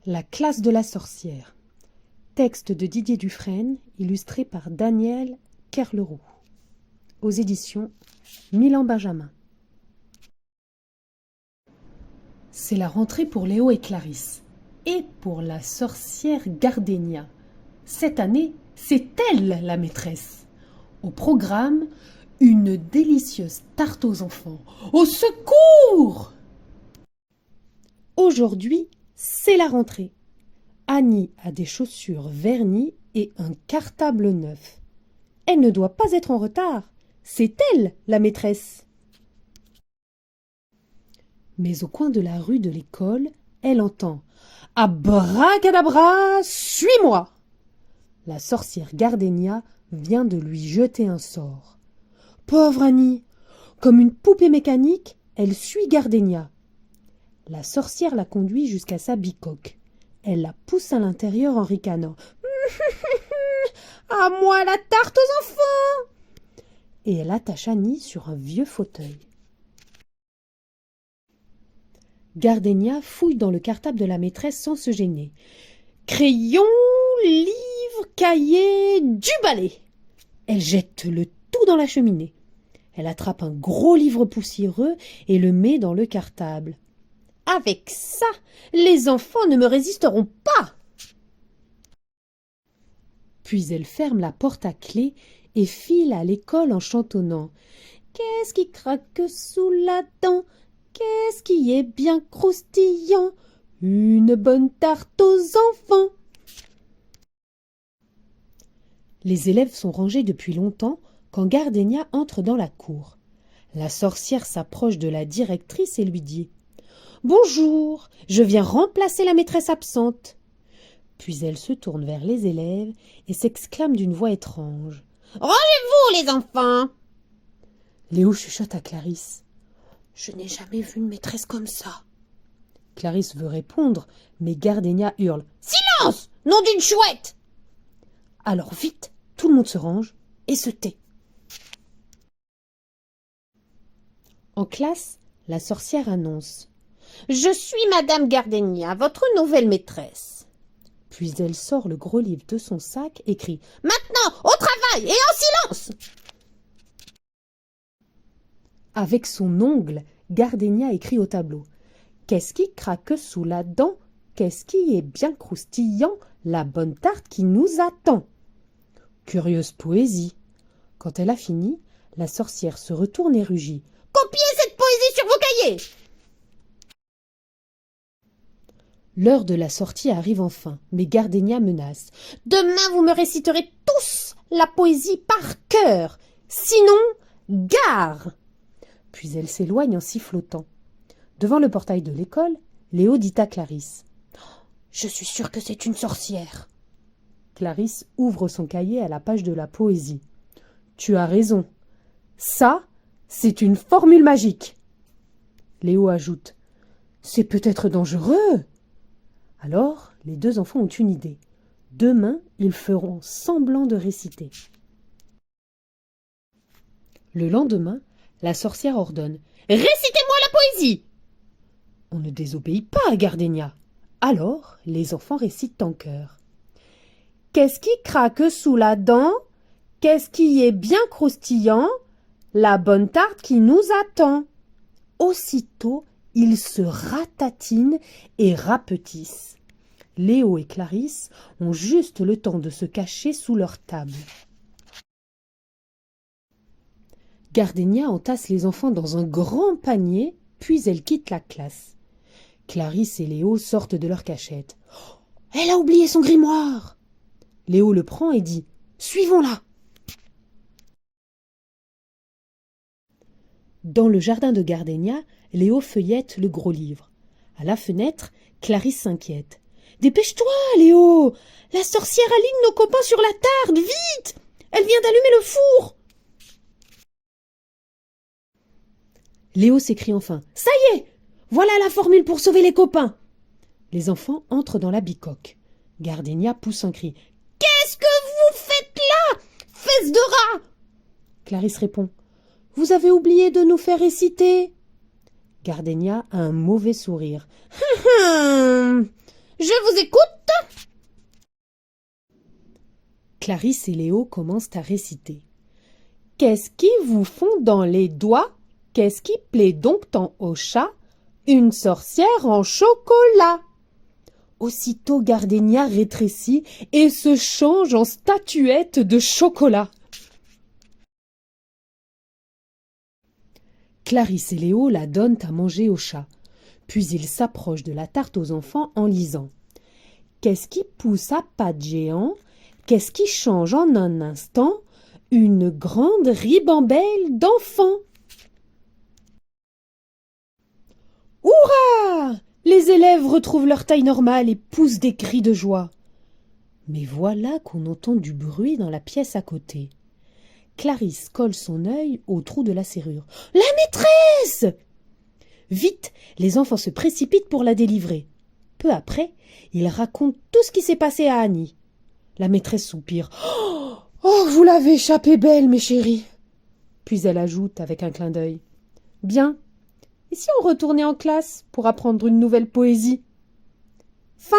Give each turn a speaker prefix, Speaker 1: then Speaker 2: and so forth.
Speaker 1: La classe de la sorcière. Texte de Didier Dufresne, illustré par Daniel Kerleroux. Aux éditions Milan Benjamin. C'est la rentrée pour Léo et Clarisse. Et pour la sorcière Gardénia. Cette année, c'est elle la maîtresse. Au programme, une délicieuse tarte aux enfants. Au secours! Aujourd'hui, c'est la rentrée. Annie a des chaussures vernies et un cartable neuf. Elle ne doit pas être en retard. C'est elle, la maîtresse. Mais au coin de la rue de l'école, elle entend « Abracadabra, suis-moi » La sorcière Gardénia vient de lui jeter un sort. Pauvre Annie, comme une poupée mécanique, elle suit Gardénia. La sorcière la conduit jusqu'à sa bicoque. Elle la pousse à l'intérieur en ricanant. « À moi la tarte aux enfants !» Et elle attache Annie sur un vieux fauteuil. Gardénia fouille dans le cartable de la maîtresse sans se gêner. Crayon, livre, cahier, du balai. Elle jette le tout dans la cheminée. Elle attrape un gros livre poussiéreux et le met dans le cartable. Avec ça, les enfants ne me résisteront pas. Puis elle ferme la porte à clé et file à l'école en chantonnant. Qu'est-ce qui craque sous la dent? Qu'est-ce qui est bien croustillant? Une bonne tarte aux enfants. Les élèves sont rangés depuis longtemps quand Gardénia entre dans la cour. La sorcière s'approche de la directrice et lui dit « Bonjour, je viens remplacer la maîtresse absente. » Puis elle se tourne vers les élèves et s'exclame d'une voix étrange. « Rangez-vous, les enfants !» Léo chuchote à Clarisse. « Je n'ai jamais vu une maîtresse comme ça. » Clarisse veut répondre, mais Gardénia hurle. « Silence, nom d'une chouette !» Alors vite, tout le monde se range et se tait. En classe, la sorcière annonce. « Je suis Madame Gardénia, votre nouvelle maîtresse. » Puis elle sort le gros livre de son sac et crie « Maintenant, au travail et en silence !» Avec son ongle, Gardénia écrit au tableau « Qu'est-ce qui craque sous la dent? Qu'est-ce qui est bien croustillant? La bonne tarte qui nous attend !» Curieuse poésie. Quand elle a fini, la sorcière se retourne et rugit « Copiez cette poésie sur vos cahiers !» L'heure de la sortie arrive enfin, mais Gardénia menace. « Demain, vous me réciterez tous la poésie par cœur. Sinon, gare !» Puis elle s'éloigne en sifflotant. Devant le portail de l'école, Léo dit à Clarisse. « Je suis sûre que c'est une sorcière. » Clarisse ouvre son cahier à la page de la poésie. « Tu as raison. Ça, c'est une formule magique. » Léo ajoute. « C'est peut-être dangereux. » Alors, les deux enfants ont une idée. Demain, ils feront semblant de réciter. Le lendemain, la sorcière ordonne « Récitez-moi la poésie !» On ne désobéit pas à Gardénia. Alors, les enfants récitent en chœur. « Qu'est-ce qui craque sous la dent? Qu'est-ce qui est bien croustillant? La bonne tarte qui nous attend. » Aussitôt, ils se ratatinent et rapetissent. Léo et Clarisse ont juste le temps de se cacher sous leur table. Gardénia entasse les enfants dans un grand panier, puis elle quitte la classe. Clarisse et Léo sortent de leur cachette. Oh, elle a oublié son grimoire! Léo le prend et dit « Suivons-la !» Dans le jardin de Gardénia, Léo feuillette le gros livre. À la fenêtre, Clarisse s'inquiète. « Dépêche-toi, Léo! La sorcière aligne nos copains sur la tarte, vite! Elle vient d'allumer le four! » Léo s'écrie enfin. « Ça y est! Voilà la formule pour sauver les copains !» Les enfants entrent dans la bicoque. Gardénia pousse un cri. « Qu'est-ce que vous faites là, fesses de rat ?» Clarisse répond. « Vous avez oublié de nous faire réciter ?» Gardénia a un mauvais sourire. « Je vous écoute. Clarisse et Léo commencent à réciter. Qu'est-ce qui vous fond dans les doigts? Qu'est-ce qui plaît donc tant au chat? Une sorcière en chocolat. Aussitôt Gardénia rétrécit et se change en statuette de chocolat. Clarisse et Léo la donnent à manger au chat. Puis ils s'approchent de la tarte aux enfants en lisant. Qu'est-ce qui pousse à pas de géant? Qu'est-ce qui change en un instant? Une grande ribambelle d'enfants. Hurrah! Les élèves retrouvent leur taille normale et poussent des cris de joie. Mais voilà qu'on entend du bruit dans la pièce à côté. Clarisse colle son œil au trou de la serrure. La maîtresse! Vite, les enfants se précipitent pour la délivrer. Peu après, ils racontent tout ce qui s'est passé à Annie. La maîtresse soupire. Oh, vous l'avez échappé belle, mes chéris. Puis elle ajoute avec un clin d'œil. Bien. Et si on retournait en classe pour apprendre une nouvelle poésie? Fin.